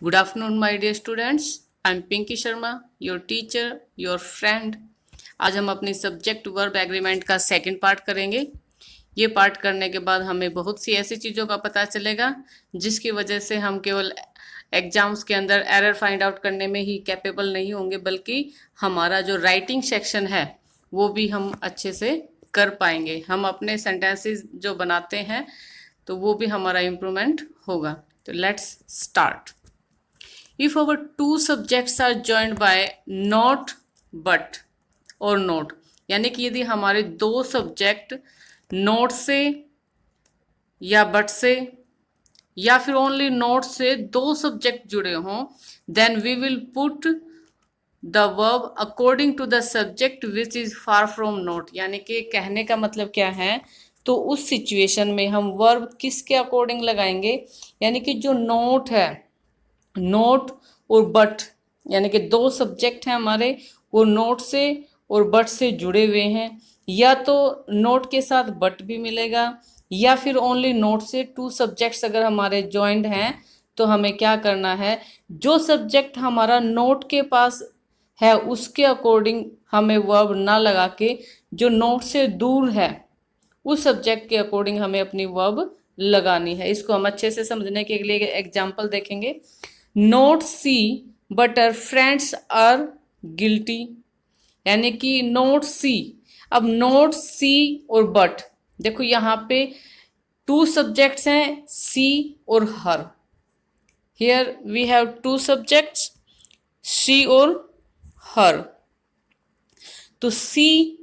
Good afternoon, my dear students. I'm Pinky Sharma, your teacher, your friend. आज हम अपनी subject verb agreement का second part करेंगे। ये पार्ट करने के बाद हमें बहुत सी ऐसी चीज़ों का पता चलेगा जिसकी वजह से हम केवल एग्जाम्स के अंदर एरर फाइंड आउट करने में ही कैपेबल नहीं होंगे, बल्कि हमारा जो राइटिंग सेक्शन है वो भी हम अच्छे से कर पाएंगे। हम अपने सेंटेंसेस जो बनाते हैं तो वो भी हमारा इम्प्रूवमेंट होगा। तो let's start. If our two subjects are joined by not but और नोट, यानी कि यदि हमारे दो सब्जेक्ट नोट से या बट से या फिर ओनली नोट से दो सब्जेक्ट जुड़े हों, then we will put the verb according to the subject which is far from not. यानी कि कहने का मतलब क्या है, तो उस सिचुएशन में हम वर्ब किसके अकॉर्डिंग लगाएंगे, यानी कि जो नोट है, नोट और बट, यानी कि दो सब्जेक्ट हैं हमारे, वो नोट से और बट से जुड़े हुए हैं, या तो नोट के साथ बट भी मिलेगा या फिर ओनली नोट से टू सब्जेक्ट्स अगर हमारे जॉइंड हैं तो हमें क्या करना है, जो सब्जेक्ट हमारा नोट के पास है उसके अकॉर्डिंग हमें वर्ब ना लगा के जो नोट से दूर है उस सब्जेक्ट के अकॉर्डिंग हमें अपनी वर्ब लगानी है। इसको हम अच्छे से समझने के लिए एग्जाम्पल देखेंगे। Not she but our friends are guilty, यानी कि नोट सी। अब नोट सी और बट, देखो यहाँ पे टू सब्जेक्ट्स हैं, सी और her. Here we have two subjects, she और हर। तो सी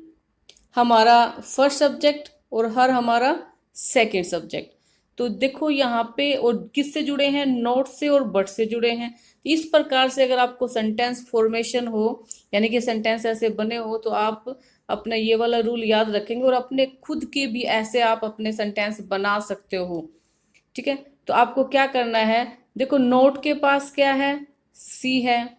हमारा फर्स्ट सब्जेक्ट और हर हमारा सेकंड सब्जेक्ट। तो देखो यहाँ पे और किससे जुड़े हैं, नोट से और बट से जुड़े हैं। इस प्रकार से अगर आपको सेंटेंस फॉर्मेशन हो, यानी कि सेंटेंस ऐसे बने हो, तो आप अपना ये वाला रूल याद रखेंगे और अपने खुद के भी ऐसे आप अपने सेंटेंस बना सकते हो। ठीक है, तो आपको क्या करना है, देखो नोट के पास क्या है, सी है,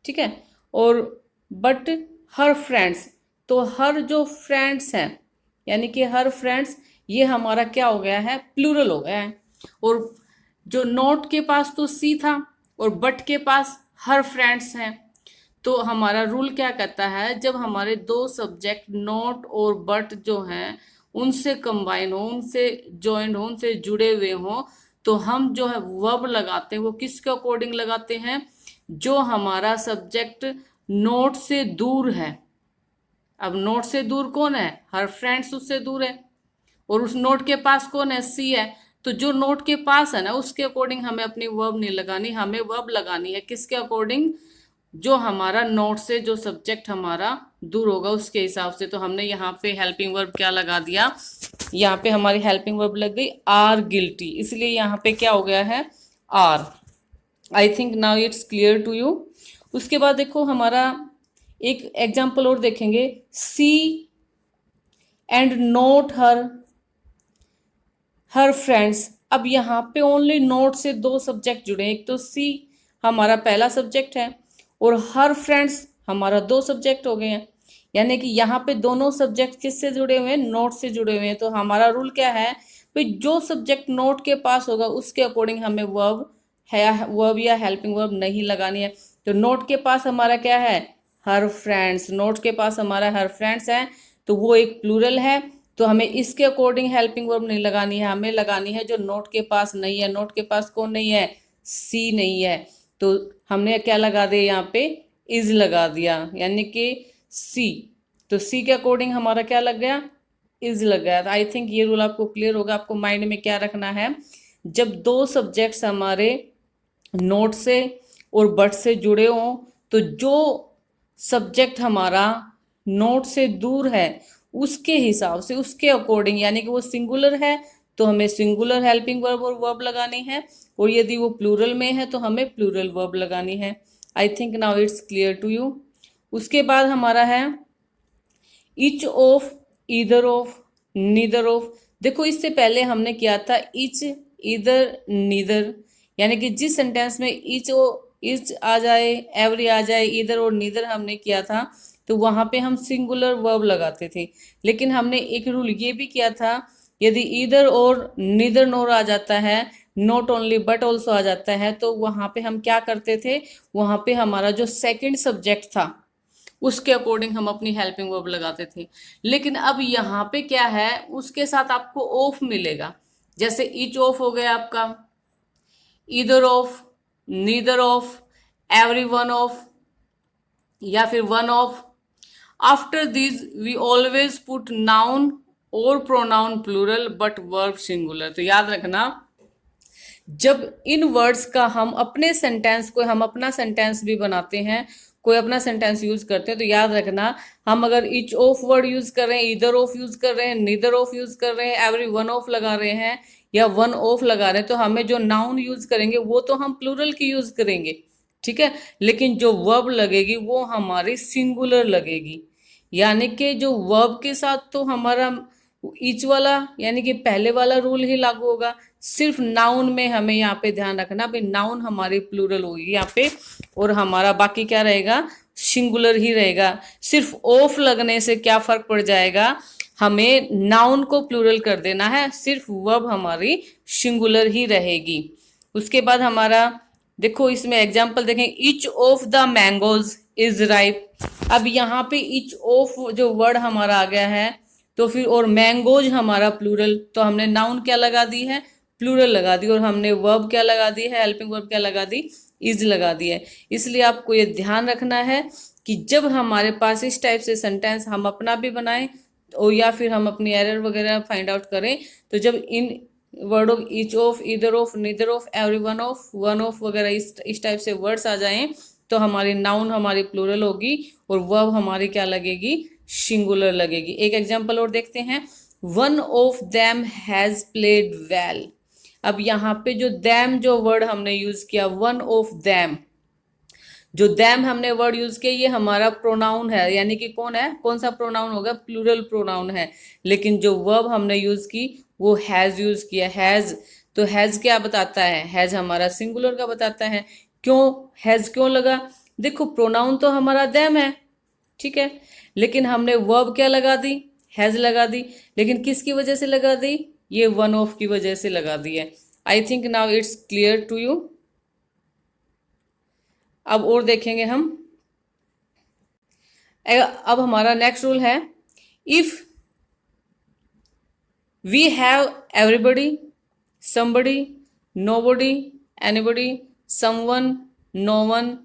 ठीक है, और बट हर फ्रेंड्स, तो हर जो फ्रेंड्स हैं, यानी कि हर फ्रेंड्स, ये हमारा क्या हो गया है, प्लूरल हो गया है। और जो नोट के पास तो सी था और बट के पास हर फ्रेंड्स हैं, तो हमारा रूल क्या कहता है, जब हमारे दो सब्जेक्ट नोट और बट जो हैं उनसे कंबाइन हो, उनसे ज्वाइंट हो, उनसे जुड़े हुए हों, तो हम जो है वर्ब लगाते हैं वो किसके अकॉर्डिंग लगाते हैं, जो हमारा सब्जेक्ट नोट से दूर है। अब नोट से दूर कौन है, हर फ्रेंड्स उससे दूर है, और उस नोट के पास कौन है, सी है। तो जो नोट के पास है ना उसके अकॉर्डिंग हमें अपनी वर्ब नहीं लगानी, हमें वर्ब लगानी है किसके अकॉर्डिंग, जो हमारा नोट से जो सब्जेक्ट हमारा दूर होगा उसके हिसाब से। तो हमने यहाँ पे हेल्पिंग वर्ब क्या लगा दिया, यहाँ पे हमारी हेल्पिंग वर्ब लग गई आर गिल्टी, इसलिए यहाँ पे क्या हो गया है, are. I think now it's clear to you. उसके बाद देखो हमारा एक एग्जाम्पल और देखेंगे, she and not her friends. अब यहाँ पे ओनली नोट से दो सब्जेक्ट जुड़े हैं, एक तो सी हमारा पहला सब्जेक्ट है और हर फ्रेंड्स हमारा दो सब्जेक्ट हो गए हैं, यानी कि यहाँ पे दोनों सब्जेक्ट किससे जुड़े हुए हैं, नोट से जुड़े हुए हैं। तो हमारा रूल क्या है, भाई जो सब्जेक्ट नोट के पास होगा उसके अकॉर्डिंग हमें वर्ब या हेल्पिंग वर्ब नहीं लगानी है। तो नोट के पास हमारा क्या है, हर फ्रेंड्स, नोट के पास हमारा हर फ्रेंड्स है, तो वो एक प्लूरल है, तो हमें इसके अकॉर्डिंग हेल्पिंग वर्ब नहीं लगानी है, हमें लगानी है जो नोट के पास नहीं है। नोट के पास कौन नहीं है, सी नहीं है, तो हमने क्या लगा दिया यहाँ पे, इज लगा दिया, यानी कि सी। तो सी के अकॉर्डिंग हमारा क्या लग गया, इज लग गया। तो आई थिंक ये रूल आपको क्लियर होगा। आपको माइंड में क्या रखना है, जब दो सब्जेक्ट्स हमारे नोट से और बट से जुड़े हों, तो जो सब्जेक्ट हमारा नोट से दूर है उसके हिसाब से, उसके अकॉर्डिंग, यानी कि वो सिंगुलर है तो हमें सिंगुलर हेल्पिंग वर्ब और वर्ब लगानी है, और यदि वो प्लूरल में है तो हमें प्लूरल वर्ब लगानी है। I think now it's clear to you. उसके बाद हमारा है each of, either of, neither of. देखो इससे पहले हमने किया था इच, ईदर, नीदर, यानी कि जिस सेंटेंस में इच आ जाए, एवरी आ जाए, ईदर और नीदर हमने किया था, तो वहां पे हम सिंगुलर वर्ब लगाते थे। लेकिन हमने एक रूल ये भी किया था, यदि ईदर और नीदर नोर आ जाता है नॉट ओनली बट ऑल्सो आ जाता है, तो वहां पे हम क्या करते थे, वहां पे हमारा जो सेकंड सब्जेक्ट था उसके अकॉर्डिंग हम अपनी हेल्पिंग वर्ब लगाते थे। लेकिन अब यहाँ पे क्या है, उसके साथ आपको ऑफ मिलेगा। जैसे ईच ऑफ हो गया आपका, either of, neither of, every one of, या फिर one of. After this we always put noun और pronoun plural but verb singular. तो याद रखना, जब इन वर्ड्स का हम अपने सेंटेंस को, हम अपना सेंटेंस भी बनाते हैं, कोई अपना सेंटेंस यूज करते हैं, तो याद रखना, हम अगर ईच ऑफ वर्ड यूज कर रहे हैं, ईदर ऑफ यूज कर रहे हैं, नीदर ऑफ यूज कर रहे हैं, एवरी वन ऑफ लगा रहे हैं या वन ऑफ लगा रहे हैं, तो हमें जो नाउन यूज करेंगे वो तो हम प्लूरल की यूज करेंगे, ठीक है, लेकिन जो वर्ब लगेगी वो हमारी सिंगुलर लगेगी। यानी कि जो वर्ब के साथ तो हमारा ईच वाला यानी कि पहले वाला रूल ही लागू होगा, सिर्फ नाउन में हमें यहाँ पे ध्यान रखना भाई, नाउन हमारी प्लूरल होगी यहाँ पे, और हमारा बाकी क्या रहेगा, सिंगुलर ही रहेगा। सिर्फ ऑफ लगने से क्या फर्क पड़ जाएगा, हमें नाउन को प्लूरल कर देना है, सिर्फ वर्ब हमारी सिंगुलर ही रहेगी। उसके बाद हमारा देखो, इसमें एग्जाम्पल देखें, each of the mangoes is ripe. अब यहाँ पे ईच ऑफ जो वर्ड हमारा आ गया है, तो फिर और मैंगोज हमारा प्लूरल, तो हमने नाउन क्या लगा दी है, प्लूरल लगा दी, और हमने वर्ब क्या लगा दी है, हेल्पिंग वर्ब क्या लगा दी, इज लगा दी है। इसलिए आपको ये ध्यान रखना है कि जब हमारे पास इस टाइप से सेंटेंस हम अपना भी बनाएं और या फिर हम अपनी एरर वगैरह फाइंड आउट करें, तो जब इन वर्डों each of, either of, neither of, every one of वगैरह इस टाइप से वर्ड्स आ जाएं, तो हमारी नाउन हमारी प्लूरल होगी और वर्ब हमारी क्या लगेगी, सिंगुलर लगेगी। एक एग्जांपल और देखते हैं, one of them has played well. अब यहाँ पे जो देम जो वर्ड हमने यूज किया, वन ऑफ देम, जो देम हमने वर्ड यूज किया ये हमारा प्रोनाउन है, यानी कि कौन है, कौन सा प्रोनाउन होगा, प्लूरल प्रोनाउन है। लेकिन जो वर्ब हमने यूज की वो हैज यूज किया, हैज। तो हैज क्या बताता है, हैज हमारा सिंगुलर का बताता है। क्यों हैज क्यों लगा, देखो प्रोनाउन तो हमारा देम है, ठीक है, लेकिन हमने वर्ब क्या लगा दी, हैज लगा दी, लेकिन किसकी वजह से लगा दी, ये वन ऑफ की वजह से लगा दी है। I think now it's clear to you. अब और देखेंगे हम, अब हमारा नेक्स्ट रूल है, if we have everybody, somebody, nobody, anybody, someone, no one,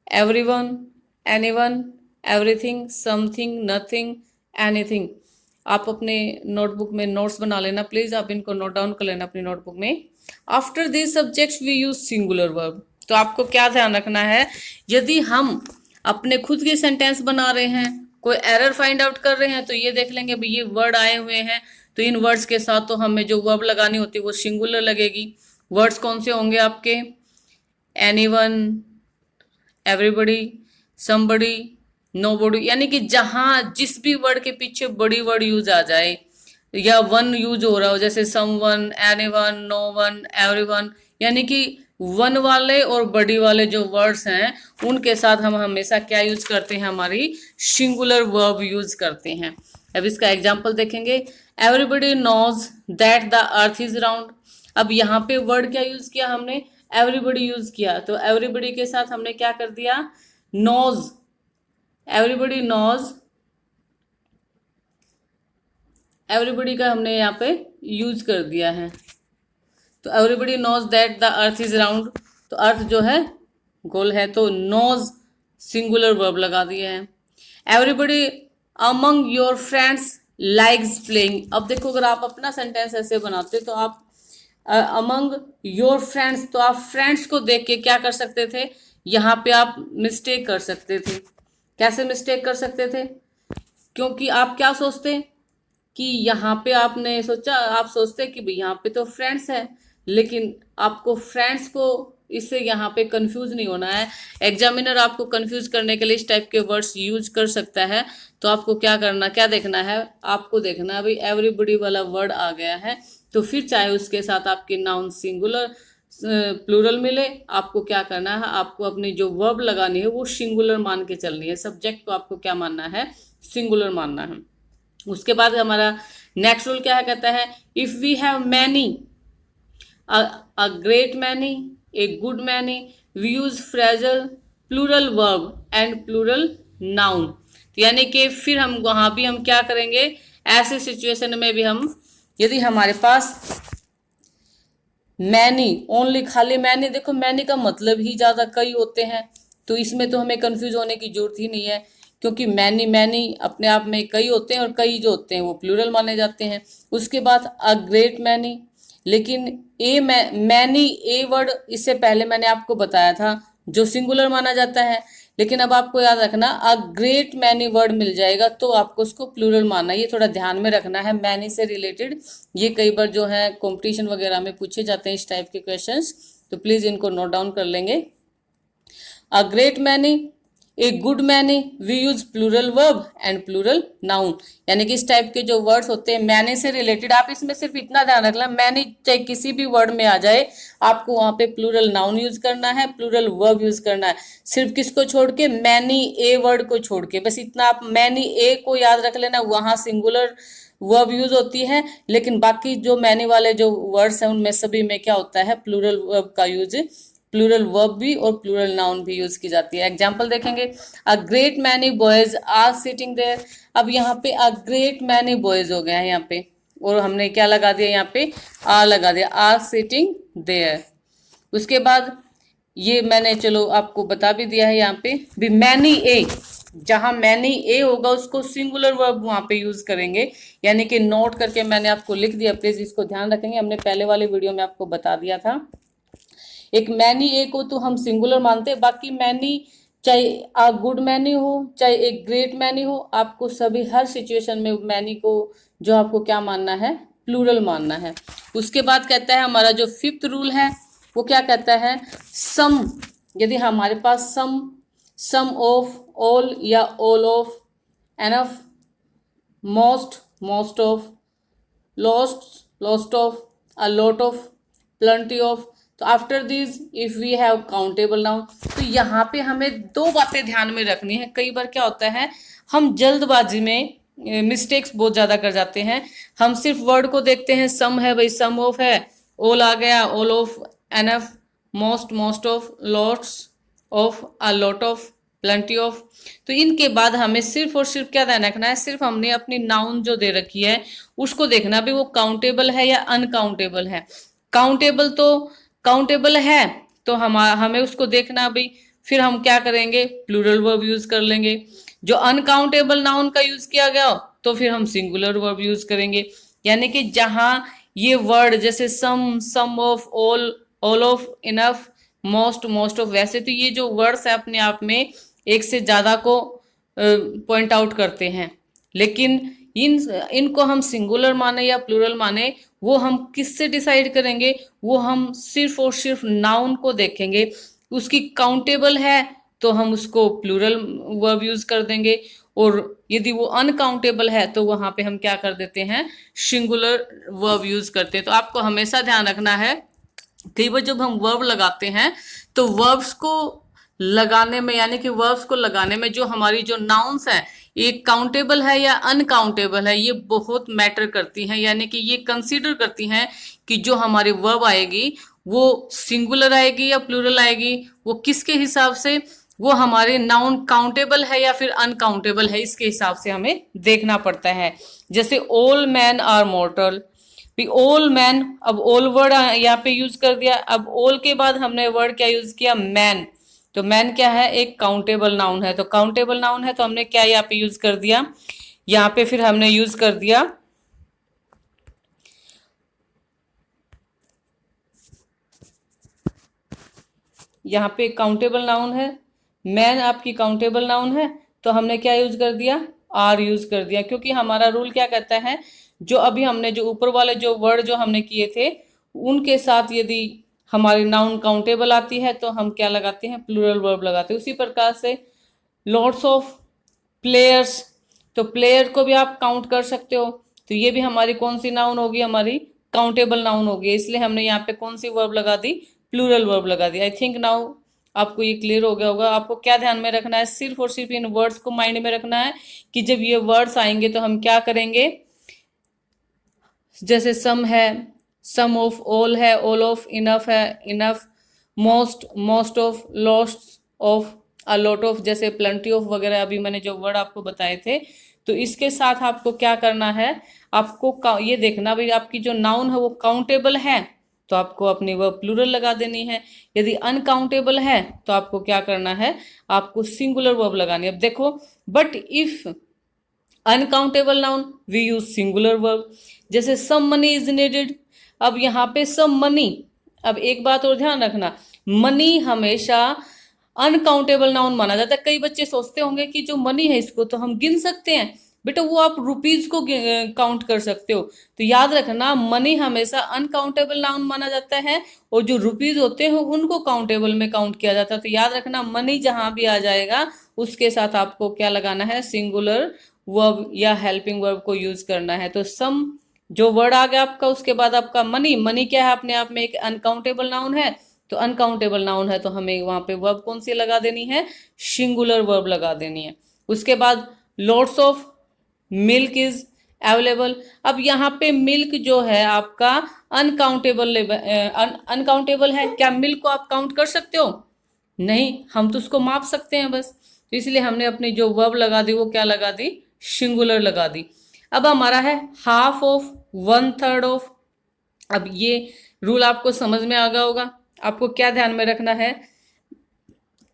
everyone, anyone, everything, something, nothing, anything. आप अपने नोटबुक में नोट्स बना लेना प्लीज, आप इनको नोट डाउन कर लेना अपनी नोटबुक में। After this subjects we use singular verb. तो आपको क्या ध्यान रखना है, यदि हम अपने खुद के सेंटेंस बना रहे हैं, कोई एरर फाइंड आउट कर रहे हैं, तो ये देख लेंगे भाई ये वर्ड आए हुए हैं, तो इन वर्ड्स के साथ तो हमें जो वर्ब लगानी होती है वो सिंगुलर लगेगी। वर्ड्स कौन से होंगे आपके, एनीवन, एवरीबडी, समबडी, नोबडी, यानी कि जहां जिस भी वर्ड के पीछे बड़ी वर्ड यूज आ जाए या वन यूज हो रहा हो, जैसे someone, anyone, no one, everyone, यानी कि वन वाले और बड़ी वाले जो वर्ड्स हैं उनके साथ हम हमेशा क्या यूज करते हैं, हमारी सिंगुलर वर्ब यूज करते हैं। अब इसका एग्जांपल देखेंगे, everybody knows that the earth is round. अब यहाँ पे वर्ड क्या यूज किया हमने, एवरीबडी यूज किया, तो एवरीबडी के साथ हमने क्या कर दिया, नोज, एवरीबडी नोज, एवरीबडी का हमने यहाँ पे यूज कर दिया है। तो everybody knows that the earth is round, तो अर्थ जो है गोल है, तो नोज सिंगुलर वर्ब लगा दिए हैं। Everybody among your friends likes playing. अब देखो अगर आप अपना सेंटेंस ऐसे बनाते तो आप अमंग योर फ्रेंड्स, तो आप फ्रेंड्स को देख के क्या कर सकते थे, यहाँ पे आप मिस्टेक कर सकते थे। कैसे मिस्टेक कर सकते थे, क्योंकि आप क्या सोचते कि यहाँ पे आपने सोचा, आप सोचते कि भाई यहाँ पे तो फ्रेंड्स है, लेकिन आपको फ्रेंड्स को इससे यहाँ पे कंफ्यूज नहीं होना है। एग्जामिनर आपको कंफ्यूज करने के लिए इस टाइप के वर्ड्स यूज कर सकता है, तो आपको क्या करना, क्या देखना है, आपको देखना है भाई एवरीबडी वाला वर्ड आ गया है, तो फिर चाहे उसके साथ आपकी नाउन सिंगुलर प्लूरल मिले, आपको क्या करना है, आपको अपनी जो वर्ब लगानी है वो सिंगुलर मान के चलनी है, सब्जेक्ट को आपको क्या मानना है, सिंगुलर मानना है। उसके बाद हमारा नेक्स्ट रूल क्या है, कहता है if we have many a great many, a good many. We use phrasal, plural verb and plural noun. यानी कि फिर हम वहां भी हम क्या करेंगे, ऐसे सिचुएशन में भी हम, यदि हमारे पास मैनी, ओनली खाली मैनी, देखो मैनी का मतलब ही ज्यादा कई होते हैं, तो इसमें तो हमें कंफ्यूज होने की जरूरत ही नहीं है, क्योंकि मैनी मैनी अपने आप में कई होते हैं और कई जो होते हैं वो प्लूरल माने जाते हैं। उसके बाद अ ग्रेट मैनी, लेकिन मैनी ए वर्ड इससे पहले मैंने आपको बताया था जो सिंगुलर माना जाता है, लेकिन अब आपको याद रखना अ ग्रेट मैनी वर्ड मिल जाएगा तो आपको उसको प्लूरल मानना है, ये थोड़ा ध्यान में रखना है मैनी से रिलेटेड। ये कई बार जो है कंपटीशन वगैरह में पूछे जाते हैं इस टाइप के क्वेश्चंस, तो प्लीज इनको नोट डाउन कर लेंगे। A great many, a good many, we use plural verb and plural noun, यानी कि इस टाइप के जो वर्ड्स होते हैं मैनी से रिलेटेड, आप इसमें सिर्फ इतना ध्यान रखना मैनी चाहे किसी भी वर्ड में आ जाए आपको वहां पे प्लूरल नाउन यूज करना है, प्लूरल वर्ब यूज करना है, सिर्फ किसको छोड़ के, मैनी ए वर्ड को छोड़ के, बस इतना आप मैनी ए को याद रख लेना, वहां सिंगुलर वर्ब यूज होती है, लेकिन बाकी जो मैनी वाले जो वर्ड्स हैं उनमें सभी में क्या होता है, प्लूरल वर्ब का यूज, प्लूरल वर्ब भी और प्लूरल नाउन भी यूज की जाती है। एग्जाम्पल देखेंगे, a great many boys are sitting there, अब यहाँ पे अ ग्रेट मैनी बॉयज हो गया है यहाँ पे, और हमने क्या लगा दिया यहाँ पे, आर लगा दिया, आर सिटिंग देयर। उसके बाद ये मैंने चलो आपको बता भी दिया है यहाँ पे भी, मैनी ए, जहां मैनी ए होगा उसको सिंगुलर वर्ब वहां पे यूज करेंगे, यानी कि नोट करके मैंने आपको लिख दिया, प्लीज इसको ध्यान रखेंगे, हमने पहले वाली वीडियो में आपको बता दिया था। एक मैनी ए को तो हम सिंगुलर मानते हैं, बाकी मैनी चाहे आ गुड मैनी हो चाहे एक ग्रेट मैनी हो, आपको सभी हर सिचुएशन में मैनी को जो आपको क्या मानना है, प्लूरल मानना है। उसके बाद कहता है हमारा जो फिफ्थ रूल है वो क्या कहता है, सम, यदि हमारे पास सम ऑफ, ऑल या all of, enough, most of, lost of, a lot of, plenty of, तो after this if we have countable noun, तो यहाँ पे हमें दो बातें ध्यान में रखनी है। कई बार क्या होता है हम जल्दबाजी में मिस्टेक्स बहुत ज्यादा कर जाते हैं, हम सिर्फ वर्ड को देखते हैं, सम है भाई सम ऑफ है, ऑल आ गया all of, enough, most of, lots of, a lot of, plenty of, तो इनके बाद हमें सिर्फ और सिर्फ क्या ध्यान रखना है, सिर्फ हमने अपनी नाउन जो दे रखी है उसको देखना भी वो काउंटेबल है या अनकाउंटेबल है। काउंटेबल है तो हमें उसको देखना भी, फिर हम क्या करेंगे, प्लूरल वर्ब यूज कर लेंगे। जो अनकाउंटेबल नाउन का यूज किया गया तो फिर हम सिंगुलर वर्ब यूज करेंगे, यानी कि जहां ये वर्ड जैसे some of, all of, enough, most of, वैसे तो ये जो वर्ड्स है अपने आप में एक से ज्यादा को पॉइंट आउट करते हैं, लेकिन इनको हम सिंगुलर माने या प्लूरल माने वो हम किससे डिसाइड करेंगे, वो हम सिर्फ और सिर्फ नाउन को देखेंगे, उसकी काउंटेबल है तो हम उसको प्लूरल वर्ब यूज कर देंगे, और यदि वो अनकाउंटेबल है तो वहां पे हम क्या कर देते हैं, सिंगुलर वर्ब यूज करते हैं। तो आपको हमेशा ध्यान रखना है, कई बार जब हम वर्ब लगाते हैं तो वर्ब्स को लगाने में, यानी कि वर्ब्स को लगाने में जो हमारी जो नाउन्स है ये काउंटेबल है या अनकाउंटेबल है, ये बहुत मैटर करती हैं, यानी कि ये कंसीडर करती हैं कि जो हमारी वर्ब आएगी वो सिंगुलर आएगी या प्लूरल आएगी, वो किसके हिसाब से, वो हमारे नाउन काउंटेबल है या फिर अनकाउंटेबल है, इसके हिसाब से हमें देखना पड़ता है। जैसे all man are mortal, all man, अब ऑल वर्ड यहाँ पे यूज कर दिया, अब ऑल के बाद हमने वर्ड क्या यूज किया, मैन, तो मैन क्या है, एक काउंटेबल नाउन है, तो काउंटेबल नाउन है तो हमने क्या यहाँ पे यूज कर दिया, यहाँ पे फिर हमने यूज कर दिया यहाँ पे काउंटेबल नाउन है, मैन आपकी काउंटेबल नाउन है, तो हमने क्या यूज कर दिया, आर यूज कर दिया, क्योंकि हमारा रूल क्या कहता है, जो अभी हमने जो ऊपर वाले जो वर्ड जो हमने किए थे उनके साथ यदि हमारी नाउन काउंटेबल आती है तो हम क्या लगाते हैं, प्लूरल वर्ब लगाते हैं। उसी प्रकार से लॉट्स ऑफ, प्लेयर्स, तो प्लेयर को भी आप काउंट कर सकते हो, तो ये भी हमारी कौन सी नाउन होगी, हमारी काउंटेबल नाउन होगी, इसलिए हमने यहाँ पे कौन सी वर्ब लगा दी, प्लूरल वर्ब लगा दी। आई थिंक नाउ आपको ये क्लियर हो गया होगा। आपको क्या ध्यान में रखना है, सिर्फ और सिर्फ इन वर्ड्स को माइंड में रखना है कि जब ये वर्ड्स आएंगे तो हम क्या करेंगे, जैसे सम है, सम ऑफ, ऑल है, ऑल ऑफ, इनफ है, enough, most, most of, lost of, a lot of, जैसे प्लेंटी ऑफ वगैरह अभी मैंने जो वर्ड आपको बताए थे। तो इसके साथ आपको क्या करना है, आपको ये देखना भाई आपकी जो नाउन है वो काउंटेबल है तो आपको अपनी वर्ब प्लूरल लगा देनी है। यदि अनकाउंटेबल है तो आपको क्या करना है, आपको सिंगुलर वर्ब लगानी है। अब देखो, but if uncountable noun we use singular verb, जैसे सम मनी इज नीडेड। अब यहाँ पे सम मनी, अब एक बात और ध्यान रखना, मनी हमेशा अनकाउंटेबल नाउन माना जाता है। कई बच्चे सोचते होंगे कि जो मनी है इसको तो हम गिन सकते हैं, बेटा वो आप रुपीज को काउंट कर सकते हो। तो याद रखना मनी हमेशा अनकाउंटेबल नाउन माना जाता है और जो रुपीज होते हैं उनको काउंटेबल में काउंट किया जाता है। तो याद रखना मनी जहां भी आ जाएगा उसके साथ आपको क्या लगाना है, सिंगुलर वर्ब या हेल्पिंग वर्ब को यूज करना है। तो सम जो वर्ड आ गया आपका, उसके बाद आपका मनी, मनी क्या है अपने आप में एक अनकाउंटेबल नाउन है। तो अनकाउंटेबल नाउन है तो हमें वहां पे वर्ब कौन सी लगा देनी है, सिंगुलर वर्ब लगा देनी है। उसके बाद lots of milk is available. अब यहाँ पे मिल्क जो है आपका अनकाउंटेबल अनकाउंटेबल है। क्या मिल्क को आप काउंट कर सकते हो? नहीं, हम तो उसको माप सकते हैं बस। तो इसलिए हमने अपनी जो वर्ब लगा दी वो क्या लगा दी, सिंगुलर लगा दी। अब हमारा है half of, one third of. अब ये रूल आपको समझ में आ गया होगा। आपको क्या ध्यान में रखना है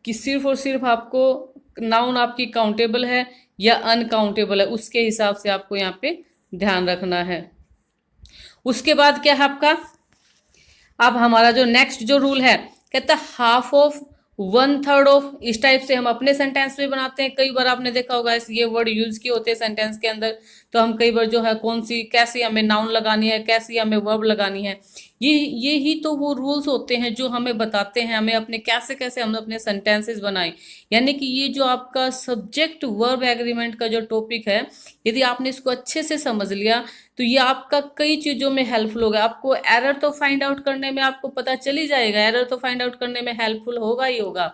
कि सिर्फ और सिर्फ आपको नाउन आपकी काउंटेबल है या अनकाउंटेबल है उसके हिसाब से आपको यहाँ पे ध्यान रखना है। उसके बाद क्या है आपका, अब हमारा जो नेक्स्ट जो रूल है कहता है half of, one third of. इस टाइप से हम अपने सेंटेंस में बनाते हैं। कई बार आपने देखा होगा ये वर्ड यूज किए होते हैं सेंटेंस के अंदर। तो हम कई बार जो है कौन सी, कैसी हमें नाउन लगानी है, कैसी हमें वर्ब लगानी है, ये ही तो वो रूल्स होते हैं जो हमें बताते हैं हमें अपने कैसे कैसे हम अपने सेंटेंसेस बनाएं। यानी कि ये जो आपका सब्जेक्ट वर्ब एग्रीमेंट का जो टॉपिक है, यदि आपने इसको अच्छे से समझ लिया तो ये आपका कई चीजों में हेल्पफुल होगा। आपको एरर तो फाइंड आउट करने में आपको पता चल ही जाएगा, एरर तो फाइंड आउट करने में हेल्पफुल होगा ही होगा,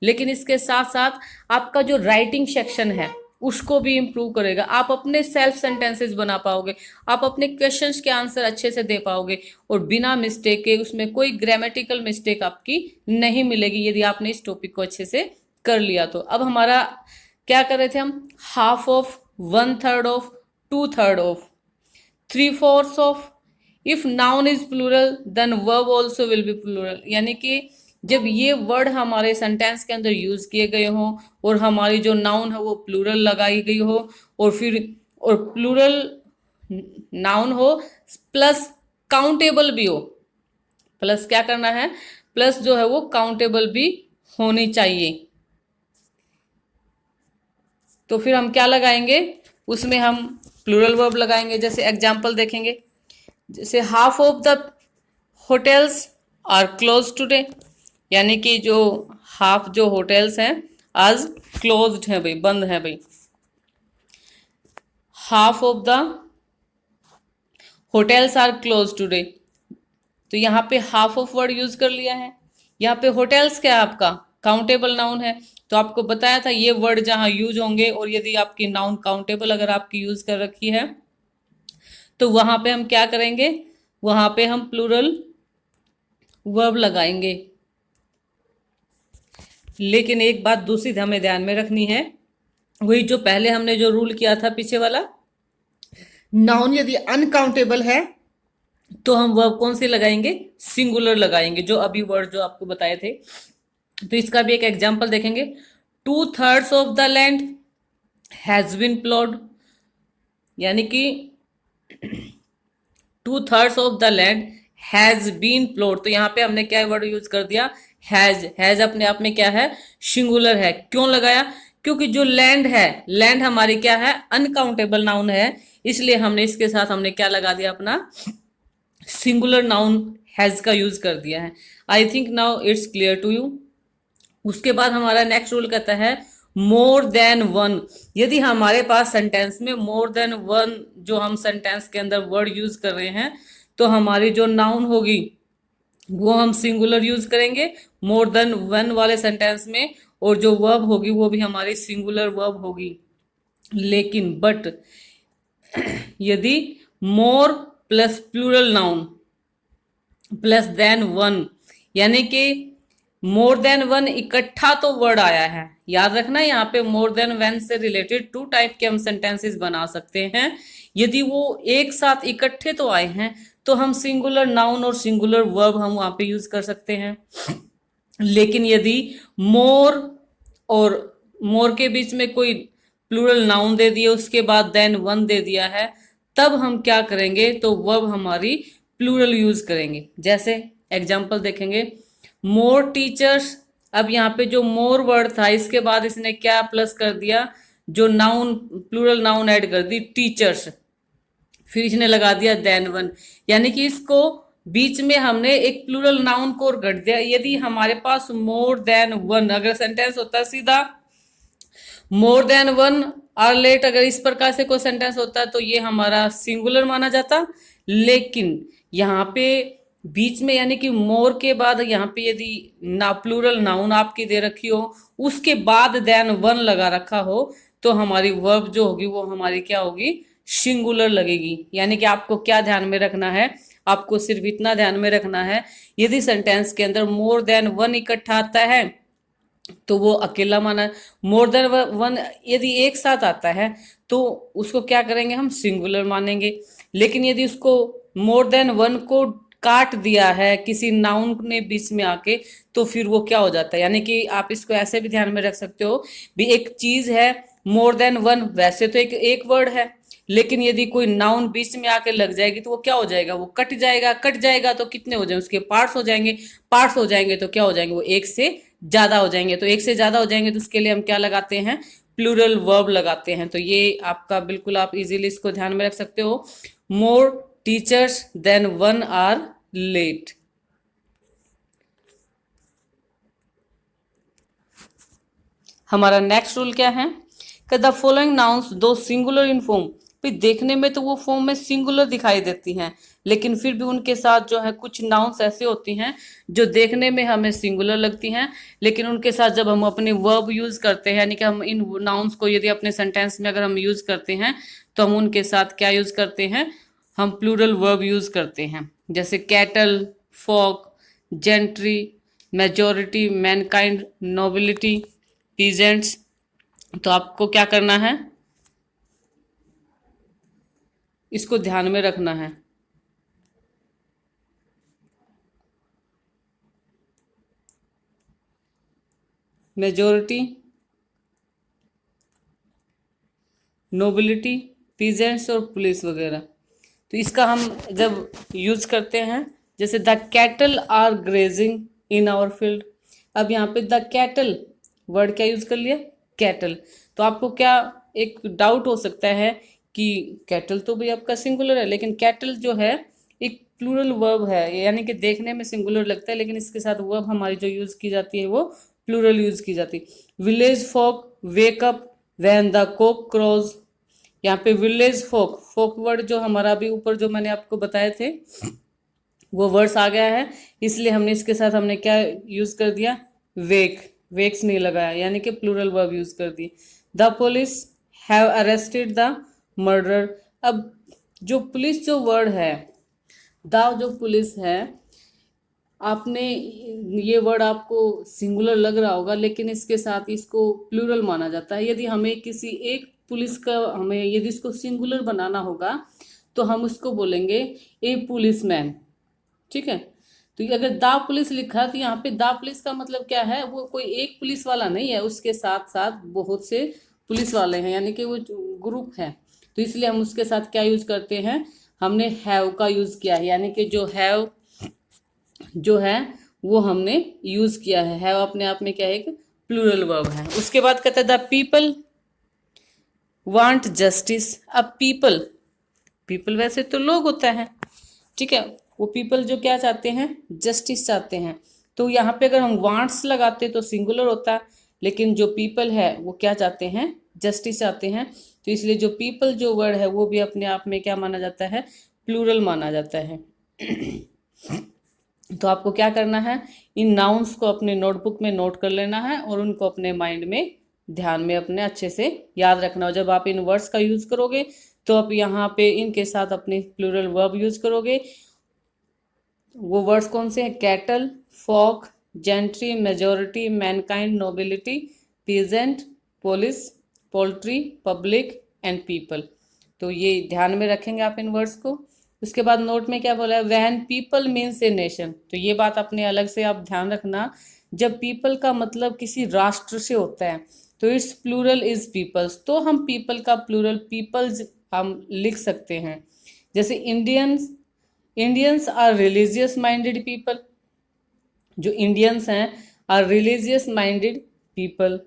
लेकिन इसके साथ साथ आपका जो राइटिंग सेक्शन है उसको भी इम्प्रूव करेगा। आप अपने सेल्फ सेंटेंसेस बना पाओगे, आप अपने क्वेश्चंस के आंसर अच्छे से दे पाओगे और बिना मिस्टेक के, उसमें कोई ग्रामेटिकल मिस्टेक आपकी नहीं मिलेगी यदि आपने इस टॉपिक को अच्छे से कर लिया तो। अब हमारा क्या कर रहे थे हम, half of, one third of, two third of, three fourth of. If noun is plural then verb also will be plural. यानी कि जब ये वर्ड हमारे सेंटेंस के अंदर यूज किए गए हों और हमारी जो नाउन है वो प्लूरल लगाई गई हो और फिर और प्लूरल नाउन हो प्लस काउंटेबल भी हो, प्लस क्या करना है, प्लस जो है वो काउंटेबल भी होनी चाहिए। तो फिर हम क्या लगाएंगे, उसमें हम प्लूरल वर्ब लगाएंगे। जैसे एग्जाम्पल देखेंगे, जैसे half of the hotels are close today. यानी कि जो हाफ जो होटल्स हैं आज क्लोज्ड है भाई, बंद है भाई। Half of the hotels are close today, तो यहाँ पे हाफ ऑफ वर्ड यूज कर लिया है। यहाँ पे होटल्स क्या है आपका काउंटेबल नाउन है, तो आपको बताया था ये वर्ड जहां यूज होंगे और यदि आपकी नाउन काउंटेबल अगर आपकी यूज कर रखी है तो वहां पे हम क्या करेंगे, वहां पे हम प्लूरल वर्ब लगाएंगे। लेकिन एक बात दूसरी हमें ध्यान में रखनी है, वही जो पहले हमने जो रूल किया था पीछे वाला, नाउन यदि अनकाउंटेबल है तो हम वर्ब कौन से लगाएंगे, सिंगुलर लगाएंगे, जो अभी वर्ड जो आपको बताए थे। तो इसका भी एक एग्जांपल देखेंगे, two thirds of the land has been ploughed. यानी कि two thirds of the land has been ploughed, तो यहाँ पे हमने क्या वर्ड यूज कर दिया, हैज। हैज अपने आप में क्या है, सिंगुलर है। क्यों लगाया, क्योंकि जो लैंड है, लैंड हमारी क्या है, अनकाउंटेबल नाउन है, इसलिए हमने इसके साथ हमने क्या लगा दिया, अपना सिंगुलर नाउन हैज का यूज कर दिया है। I think now it's clear to you. उसके बाद हमारा नेक्स्ट रूल कहता है मोर देन वन। यदि हमारे पास सेंटेंस में मोर देन वन जो हम सेंटेंस के अंदर वर्ड यूज कर रहे हैं तो हमारी जो नाउन होगी वो हम सिंगुलर यूज करेंगे मोर देन वन वाले सेंटेंस में, और जो वर्ब होगी वो भी हमारी सिंगुलर वर्ब होगी। लेकिन बट यदि more plus plural noun plus than one, यानी कि मोर देन वन इकट्ठा तो वर्ड आया है। याद रखना यहाँ पे मोर देन वन से रिलेटेड टू टाइप के हम सेंटेंसेस बना सकते हैं। यदि वो एक साथ इकट्ठे तो आए हैं तो हम सिंगुलर नाउन और सिंगुलर वर्ब हम वहां पे यूज कर सकते हैं। लेकिन यदि मोर और मोर के बीच में कोई प्लूरल नाउन दे दिया, उसके बाद देन वन दे दिया है, तब हम क्या करेंगे, तो वर्ब हमारी प्लूरल यूज करेंगे। जैसे एग्जांपल देखेंगे, मोर टीचर्स। अब यहाँ पे जो मोर वर्ड था, इसके बाद इसने क्या प्लस कर दिया, जो नाउन प्लूरल नाउन ऐड कर दी टीचर्स, फिर इसने लगा दिया देन वन, यानी कि इसको बीच में हमने एक प्लूरल नाउन को और घट दिया। यदि हमारे पास मोर देन वन अगर सेंटेंस होता सीधा more than one are let, अगर इस प्रकार से कोई सेंटेंस होता तो ये हमारा सिंगुलर माना जाता। लेकिन यहाँ पे बीच में यानी कि मोर के बाद यहाँ पे यदि ना प्लूरल नाउन आपकी दे रखी हो, उसके बाद देन वन लगा रखा हो, तो हमारी वर्ब जो होगी वो हमारी क्या होगी, सिंगुलर लगेगी। यानी कि आपको क्या ध्यान में रखना है, आपको सिर्फ इतना ध्यान में रखना है, यदि सेंटेंस के अंदर मोर देन वन इकट्ठा आता है तो वो अकेला माना। मोर देन वन यदि एक साथ आता है तो उसको क्या करेंगे, हम सिंगुलर मानेंगे। लेकिन यदि उसको मोर देन वन को काट दिया है किसी नाउन ने बीच में आके, तो फिर वो क्या हो जाता है, यानी कि आप इसको ऐसे भी ध्यान में रख सकते हो भी, एक चीज है मोर देन वन, वैसे तो एक वर्ड है, लेकिन यदि कोई नाउन बीच में आके लग जाएगी तो वो क्या हो जाएगा, वो कट जाएगा। कट जाएगा तो कितने हो जाएंगे, उसके पार्ट्स हो जाएंगे। पार्ट्स हो जाएंगे तो क्या हो जाएंगे, वो एक से ज्यादा हो जाएंगे। तो एक से ज्यादा हो जाएंगे तो उसके लिए हम क्या लगाते हैं, प्लूरल वर्ब लगाते हैं। तो ये आपका बिल्कुल आप इजीली इसको ध्यान में रख सकते हो। More teachers than one are late. हमारा नेक्स्ट रूल क्या है, कि the following nouns though singular in form, भी देखने में तो वो फॉर्म में सिंगुलर दिखाई देती हैं, लेकिन फिर भी उनके साथ जो है कुछ नाउन्स ऐसे होती हैं जो देखने में हमें सिंगुलर लगती हैं, लेकिन उनके साथ जब हम अपनी वर्ब यूज करते हैं, यानी कि हम इन नाउन्स को यदि अपने सेंटेंस में अगर हम यूज करते हैं तो हम उनके साथ क्या यूज करते हैं, हम प्लूरल वर्ब यूज करते हैं। जैसे cattle, folk, gentry, majority, mankind, nobility, peasants. तो आपको क्या करना है, इसको ध्यान में रखना है। मेजोरिटी, नोबिलिटी, पीजेंट्स और पुलिस वगैरह। तो इसका हम जब यूज करते हैं, जैसे the cattle are grazing in our field. अब यहाँ पे द कैटल वर्ड क्या यूज कर लिया, कैटल। तो आपको क्या एक डाउट हो सकता है कि कैटल तो भाई आपका सिंगुलर है, लेकिन कैटल जो है एक प्लूरल वर्ब है, यानी कि देखने में सिंगुलर लगता है, लेकिन इसके साथ वर्ब हमारी जो यूज की जाती है वो प्लूरल यूज की जाती है। Village folk wake up when the cock crows. यहाँ पे विलेज फोक, फोक वर्ड जो हमारा अभी ऊपर जो मैंने आपको बताए थे वो वर्ड्स आ गया है, इसलिए हमने इसके साथ हमने क्या यूज कर दिया, वेक। वेक्स नहीं लगाया, यानी कि प्लूरल वर्ब यूज कर दी। The police have arrested the murder. अब जो पुलिस जो वर्ड है, द जो पुलिस है, आपने ये वर्ड आपको सिंगुलर लग रहा होगा, लेकिन इसके साथ इसको प्लूरल माना जाता है। यदि हमें किसी एक पुलिस का हमें यदि इसको सिंगुलर बनाना होगा तो हम उसको बोलेंगे ए पुलिसमैन, ठीक है। तो ये अगर द पुलिस लिखा तो यहाँ पे द पुलिस का मतलब क्या है, वो कोई एक पुलिस वाला नहीं है, उसके साथ साथ बहुत से पुलिस वाले हैं, यानी कि वो ग्रुप है। तो इसलिए हम उसके साथ क्या यूज करते हैं, हमने हैव का यूज किया है, यानी कि जो हैव जो है वो हमने यूज किया है। हैव अपने आप में क्या है, एक प्लूरल वर्ब है। उसके बाद कहता है द पीपल वांट जस्टिस। अब पीपल, पीपल वैसे तो लोग होता है, ठीक है, वो पीपल जो क्या चाहते हैं, जस्टिस चाहते हैं। तो यहाँ पे अगर हम वांट्स लगाते तो सिंगुलर होता, लेकिन जो पीपल है वो क्या चाहते हैं, जस्टिस चाहते हैं। तो इसलिए जो पीपल जो वर्ड है वो भी अपने आप में क्या माना जाता है, प्लूरल माना जाता है। तो आपको क्या करना है, इन नाउन्स को अपने नोटबुक में नोट कर लेना है और उनको अपने माइंड में ध्यान में अपने अच्छे से याद रखना हो। जब आप इन वर्ड्स का यूज करोगे तो आप यहाँ पे इनके साथ अपनी प्लूरल वर्ब यूज करोगे, वो वर्ड्स कौन से हैं? Cattle, folk, gentry, majority, mankind, nobility, peasant, police, poultry, public and people. तो ये ध्यान में रखेंगे आप इन वर्ड्स को। उसके बाद नोट में क्या बोला है? When people means a nation. तो ये बात अपने अलग से आप ध्यान रखना, जब पीपल का मतलब किसी राष्ट्र से होता है तो इट्स प्लूरल इज पीपल्स, तो हम पीपल का प्लूरल पीपल्स हम लिख सकते हैं। जैसे Indians, Indians are religious minded people, जो इंडियंस हैं are religious minded people.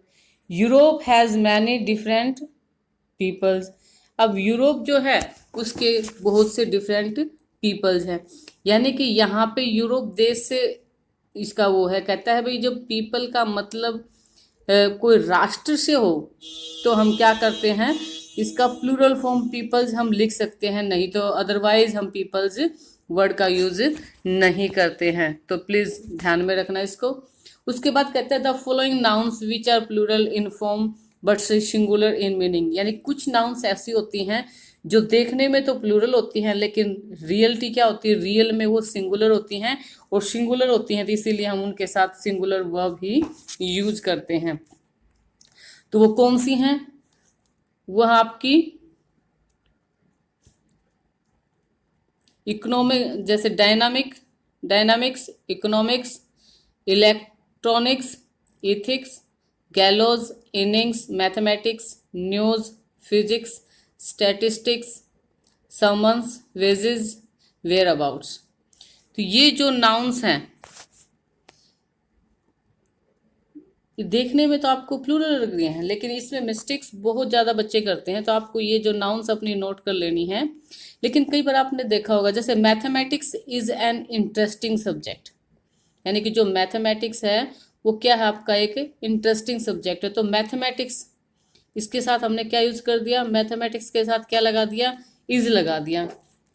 Europe has many different peoples. अब यूरोप जो है उसके बहुत से डिफरेंट पीपल्स हैं, यानी कि यहाँ पे यूरोप देश से इसका वो है, कहता है भाई जब पीपल का मतलब कोई राष्ट्र से हो तो हम क्या करते हैं, इसका प्लूरल फॉर्म पीपल्स हम लिख सकते हैं, नहीं तो अदरवाइज हम पीपल्स वर्ड का यूज नहीं करते हैं। तो प्लीज ध्यान में रखना इसको। उसके बाद कहते हैं the following nouns which are plural in form but singular in meaning, यानी कुछ नाउन्स ऐसी होती हैं जो देखने में तो प्लूरल होती हैं लेकिन रियलिटी क्या होती है, रियल में वो सिंगुलर होती हैं, और सिंगुलर होती हैं तो इसीलिए हम उनके साथ सिंगुलर वर्ब ही यूज करते हैं। तो वो कौन सी हैं? वह आपकी इकोनॉमिक, जैसे dynamics, economics, electronics, ethics, gallows, innings, mathematics, news, physics, statistics, summons, wages, whereabouts. तो ये जो नाउन्स हैं देखने में तो आपको प्लूरल लग रहे हैं लेकिन इसमें मिस्टेक्स बहुत ज़्यादा बच्चे करते हैं, तो आपको ये जो नाउन्स अपनी नोट कर लेनी है। लेकिन कई बार आपने देखा होगा जैसे mathematics is an interesting subject, यानी कि जो मैथमेटिक्स है वो क्या है, आपका एक इंटरेस्टिंग सब्जेक्ट है। तो मैथमेटिक्स, इसके साथ हमने क्या यूज कर दिया, मैथमेटिक्स के साथ क्या लगा दिया, इज लगा दिया,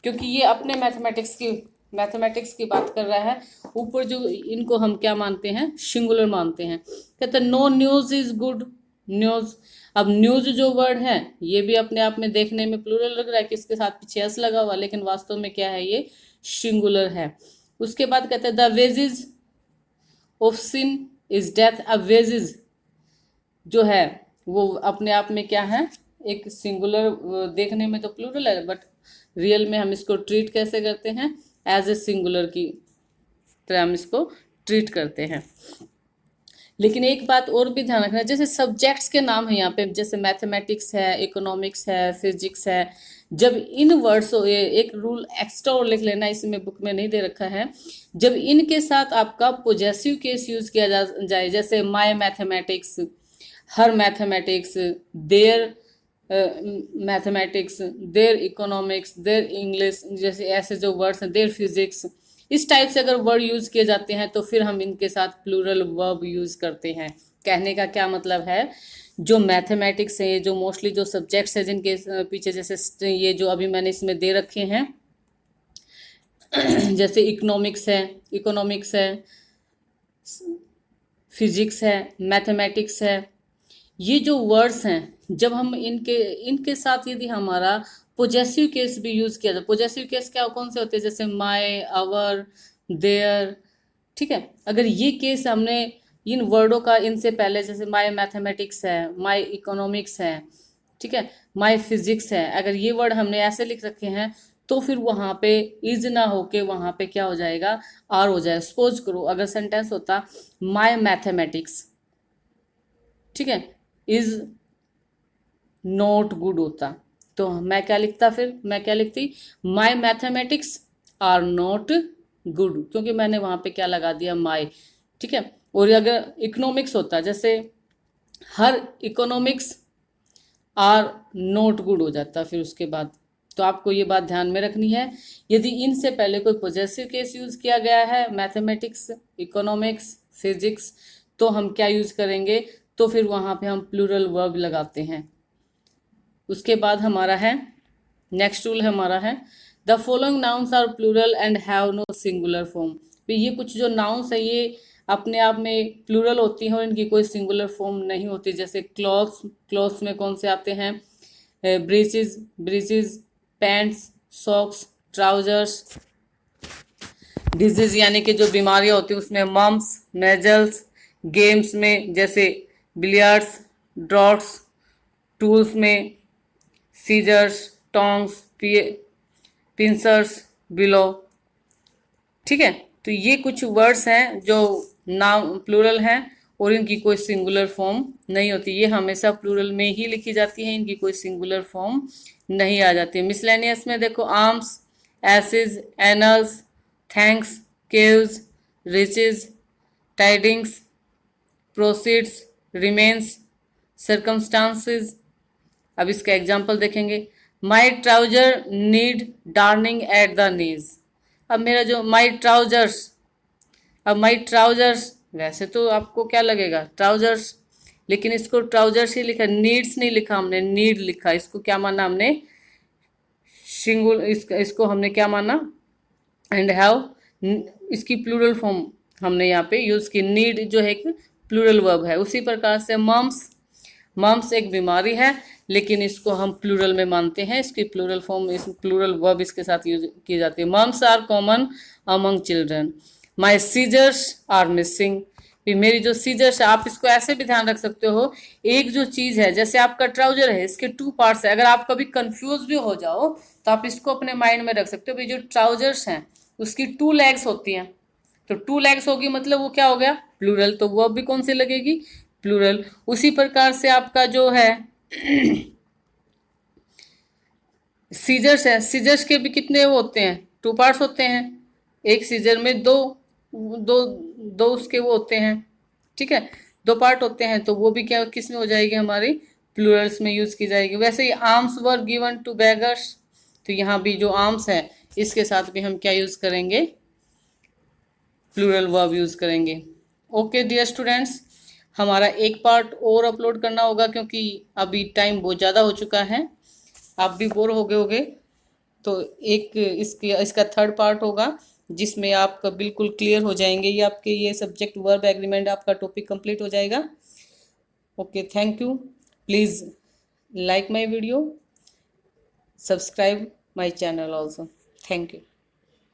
क्योंकि ये अपने मैथमेटिक्स की बात कर रहा है। ऊपर जो इनको हम क्या मानते हैं, सिंगुलर मानते हैं। कहते हैं no news is good news. अब न्यूज जो वर्ड है ये भी अपने आप में देखने में प्लूरल लग रहा है कि इसके साथ पीछे एस लगा हुआ, लेकिन वास्तव में क्या है, ये सिंगुलर है। उसके बाद कहते हैं the wages of sin is death. अब वेजेस जो है वो अपने आप में क्या है, एक सिंगुलर, देखने में तो प्लूरल है बट रियल में हम इसको ट्रीट कैसे करते हैं, एज ए सिंगुलर की तरह हम इसको ट्रीट करते हैं। लेकिन एक बात और भी ध्यान रखना, जैसे सब्जेक्ट्स के नाम है यहाँ पे, जैसे मैथमेटिक्स है, इकोनॉमिक्स है, फिजिक्स है, जब इन वर्ड्स, एक रूल एक्स्ट्रा और लिख लेना, इसमें बुक में नहीं दे रखा है, जब इनके साथ आपका पोजेसिव केस यूज किया जाए, जैसे my mathematics, her mathematics, their mathematics, their economics, their English, जैसे ऐसे जो वर्ड्स हैं, देयर फिजिक्स, इस टाइप से अगर वर्ड यूज किए जाते हैं तो फिर हम इनके साथ प्लूरल वर्ब यूज करते हैं। कहने का क्या मतलब है, जो मैथमेटिक्स है, जो मोस्टली जो सब्जेक्ट्स है जिनके पीछे जैसे ये जो अभी मैंने इसमें दे रखे हैं जैसे इकोनॉमिक्स है, फिजिक्स है, मैथमेटिक्स है, ये जो वर्ड्स हैं जब हम इनके साथ यदि हमारा पोजेसिव केस भी यूज किया जाए, पोजेसिव केस क्या कौन से होते हैं, जैसे माय, आवर, देयर, ठीक है, अगर ये केस हमने इन वर्डों का इनसे पहले, जैसे माय मैथमेटिक्स है, माय इकोनॉमिक्स है, ठीक है, माय फिजिक्स है, अगर ये वर्ड हमने ऐसे लिख रखे हैं तो फिर वहां पे इज ना होके वहां पे क्या हो जाएगा, आर हो जाएगा। सपोज करो अगर सेंटेंस होता माय मैथमेटिक्स, ठीक है, इज नॉट गुड होता, तो मैं क्या लिखता, फिर मैं क्या लिखती, माई मैथमेटिक्स आर नॉट गुड, क्योंकि मैंने वहां पे क्या लगा दिया, माई, ठीक है। और अगर इकोनॉमिक्स होता, जैसे हर इकोनॉमिक्स आर नॉट गुड हो जाता फिर उसके बाद। तो आपको ये बात ध्यान में रखनी है, यदि इनसे पहले कोई पॉजेसिव केस यूज किया गया है, मैथमेटिक्स, इकोनॉमिक्स, फिजिक्स, तो हम क्या यूज करेंगे, तो फिर वहां पे हम प्लूरल वर्ब लगाते हैं। उसके बाद हमारा है नेक्स्ट रूल है हमारा है the following nouns are plural and have no singular form. तो ये कुछ जो नाउन्स है ये अपने आप में प्लूरल होती हैं और इनकी कोई सिंगुलर फॉर्म नहीं होती। जैसे क्लॉथ्स में कौन से आते हैं, breaches, pants, socks, trousers, disease यानी कि जो बीमारियां होती है उसमें मम्स, मेजल्स, गेम्स में जैसे बिलियर्ड्स, ड्रॉट्स, टूल्स में सीजर्स, टोंग्स, पिंसर्स, बिलो। ठीक है, तो ये कुछ वर्ड्स हैं जो नाम प्लूरल हैं और इनकी कोई सिंगुलर फॉर्म नहीं होती, ये हमेशा प्लूरल में ही लिखी जाती है, इनकी कोई सिंगुलर फॉर्म नहीं आ जाती। मिसलेनियस में देखो arms, assizes, annals, thanks, caves, riches, tidings, proceeds, remains, circumstances. अब इसका एग्जाम्पल देखेंगे। My trouser need darning at the knees. अब मेरा जो माई ट्राउजर्स, अब माई ट्राउजर्स वैसे तो आपको क्या लगेगा ट्राउजर्स, लेकिन इसको ट्राउजर्स ही लिखा, नीड्स नहीं लिखा हमने, नीड लिखा। इसको क्या माना हमने, सिंगुल, इसको हमने क्या माना, एंड हैव, इसकी प्लूरल फॉर्म हमने यहाँ पे यूज की। नीड जो है एक प्लूरल वर्ब है। उसी प्रकार से मम्स, मम्स एक बीमारी है लेकिन इसको हम प्लूरल में मानते हैं, इसकी प्लूरल फॉर्म, इस प्लूरल वर्ब इसके साथ यूज की जाती है। Mumps are common among children. My scissors are missing. मेरी जो सीजर्स है, आप इसको ऐसे भी ध्यान रख सकते हो, एक जो चीज है जैसे आपका ट्राउजर है, इसके टू पार्ट्स है, अगर आप कभी कंफ्यूज भी हो जाओ तो आप इसको अपने माइंड में रख सकते हो भाई, जो ट्राउजर्स हैं उसकी टू लेग्स होती हैं, तो टू लेग्स होगी मतलब वो क्या हो गया, प्लूरल, तो वर्ब भी कौन सी लगेगी, प्लूरल। उसी प्रकार से आपका जो है सीजर्स है, सीजर्स के भी कितने वो होते हैं, टू पार्ट्स होते हैं, एक सीजर में दो दो दो उसके वो होते हैं, ठीक है, दो पार्ट होते हैं, तो वो भी क्या किस में हो जाएगी, हमारी प्लूरल्स में यूज की जाएगी। वैसे ही arms were given to beggars, तो यहाँ भी जो आर्म्स है इसके साथ भी हम क्या यूज करेंगे, प्लूरल वर्ब यूज करेंगे। ओके डियर स्टूडेंट्स, हमारा एक पार्ट और अपलोड करना होगा क्योंकि अभी टाइम बहुत ज़्यादा हो चुका है, आप भी बोर हो गए होगे, तो एक इसका थर्ड पार्ट होगा जिसमें आपका बिल्कुल क्लियर हो जाएंगे, ये आपके ये सब्जेक्ट वर्ब एग्रीमेंट, आपका टॉपिक कंप्लीट हो जाएगा। Okay, thank you. Please like my video, subscribe my channel also. Thank you.